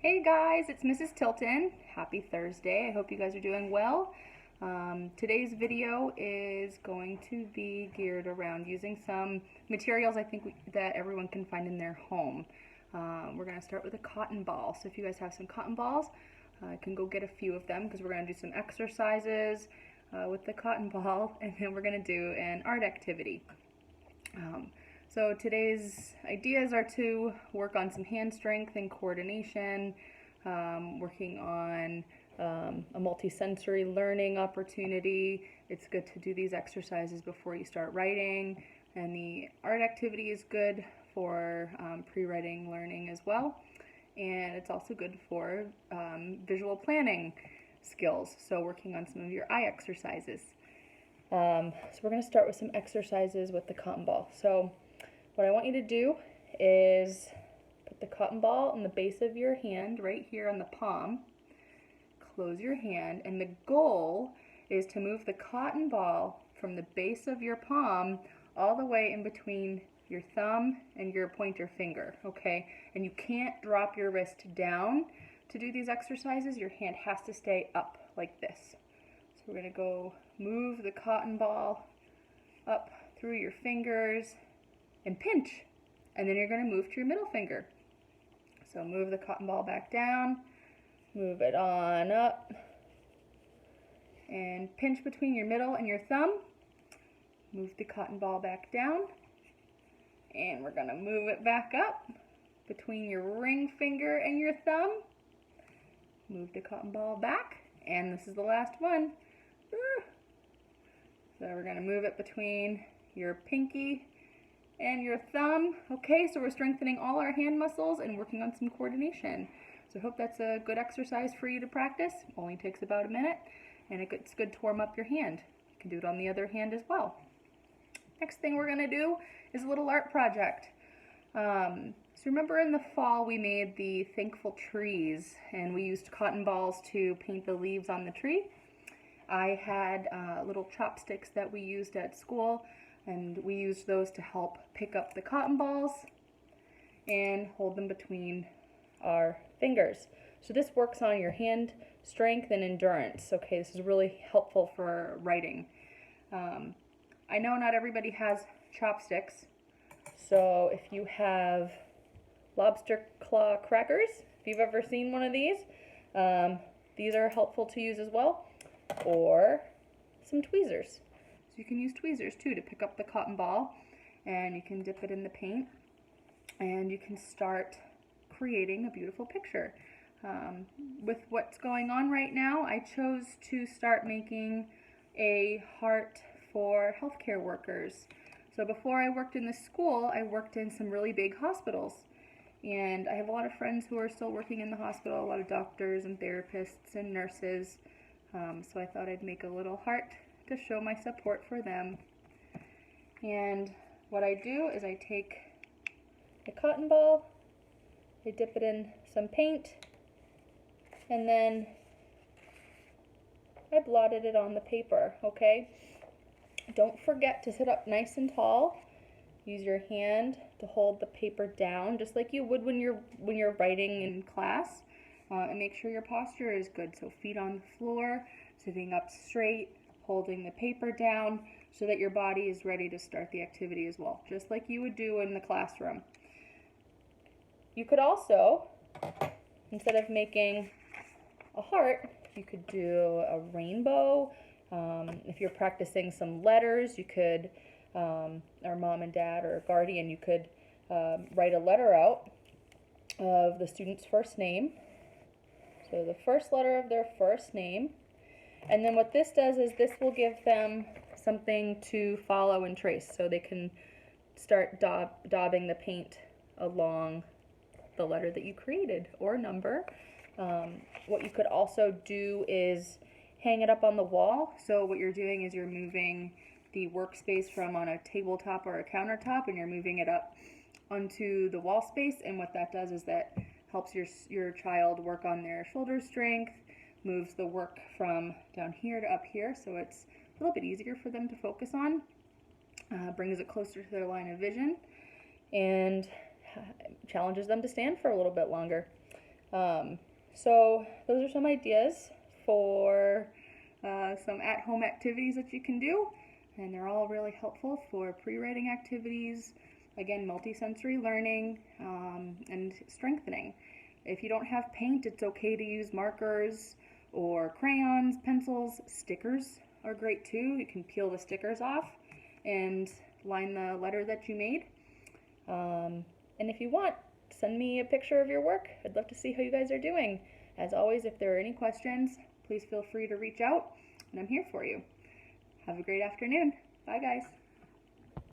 Hey guys, it's Mrs. Tilton. Happy Thursday. I hope you guys are doing well. Today's video is going to be geared around using some materials I think that everyone can find in their home. We're going to start with a cotton ball. So if you guys have some cotton balls, I can go get a few of them because we're going to do some exercises with the cotton ball, and then we're going to do an art activity. So today's ideas are to work on some hand strength and coordination, working on a multi-sensory learning opportunity. It's good to do these exercises before you start writing, and the art activity is good for pre-writing learning as well, and it's also good for visual planning skills, so working on some of your eye exercises. So we're going to start with some exercises with the cotton ball. So what I want you to do is put the cotton ball on the base of your hand right here on the palm. Close your hand, and the goal is to move the cotton ball from the base of your palm all the way in between your thumb and your pointer finger, okay? And you can't drop your wrist down to do these exercises. Your hand has to stay up like this. So we're going to go move the cotton ball up through your fingers and pinch, and then you're going to move to your middle finger. So move the cotton ball back down, move it on up, and pinch between your middle and your thumb. Move the cotton ball back down, and we're going to move it back up between your ring finger and your thumb. Move the cotton ball back, and this is the last one. So we're going to move it between your pinky and your thumb. Okay, so we're strengthening all our hand muscles and working on some coordination. So I hope that's a good exercise for you to practice. Only takes about a minute, and it's good to warm up your hand. You can do it on the other hand as well. Next thing we're going to do is a little art project. So remember in the fall we made the thankful trees, and we used cotton balls to paint the leaves on the tree. I had little chopsticks that we used at school, and we used those to help pick up the cotton balls and hold them between our fingers. So this works on your hand strength and endurance. Okay, this is really helpful for writing. I know not everybody has chopsticks, so if you have lobster claw crackers, if you've ever seen one of these are helpful to use as well, or some tweezers. So you can use tweezers too to pick up the cotton ball, and you can dip it in the paint, and you can start creating a beautiful picture. With what's going on right now, I chose to start making a heart for healthcare workers. So before I worked in the school, I worked in some really big hospitals, and I have a lot of friends who are still working in the hospital, a lot of doctors and therapists and nurses. So I thought I'd make a little heart to show my support for them. And what I do is I take a cotton ball, I dip it in some paint, and then I blotted it on the paper, okay? Don't forget to sit up nice and tall. Use your hand to hold the paper down, just like you would when you're writing in class. And make sure your posture is good. So feet on the floor, sitting up straight, holding the paper down so that your body is ready to start the activity as well, just like you would do in the classroom. You could also, instead of making a heart, you could do a rainbow. If you're practicing some letters, you could, or mom and dad or a guardian, you could write a letter out of the student's first name. So the first letter of their first name. And then what this does is this will give them something to follow and trace, so they can start daubing the paint along the letter that you created or number. What you could also do is hang it up on the wall. So what you're doing is you're moving the workspace from on a tabletop or a countertop, and you're moving it up onto the wall space. And what that does is that helps your child work on their shoulder strength, moves the work from down here to up here, so it's a little bit easier for them to focus on, brings it closer to their line of vision, and challenges them to stand for a little bit longer. So those are some ideas for some at-home activities that you can do, and they're all really helpful for pre-writing activities, again, multisensory learning, and strengthening. If you don't have paint, it's okay to use markers or crayons, pencils. Stickers are great too. You can peel the stickers off and line the letter that you made. And if you want, send me a picture of your work. I'd love to see how you guys are doing. As always, if there are any questions, please feel free to reach out, and I'm here for you. Have a great afternoon. Bye, guys.